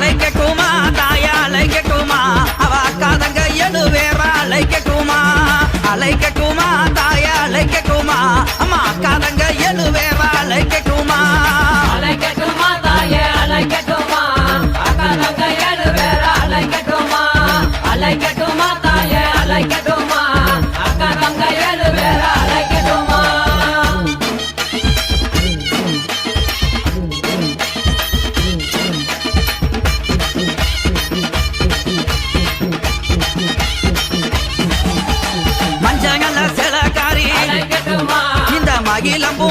அழைக்கட்டுமா தாயா அழைக்கட்டுமா அவ அக்காதங்க எழுவேறா அழைக்கட்டுமா அழைக்கட்டுமா தாயா அழைக்கட்டுமா அம்மா அக்காதங்க எழுவேறா அழைக்கட்டுமா அழைக்கட்டுமா தாயே அழைக்கட்டுமா அக்காதங்க எழுவேறா அழைக்கட்டுமா அழைக்கட்டுமா தாயே அழைக்கட்டுமா அக்காதங்க எழுவேறா அழைக்கட்டுமா மஞ்சங்கள சிலகாரி இந்த மகிழம்பு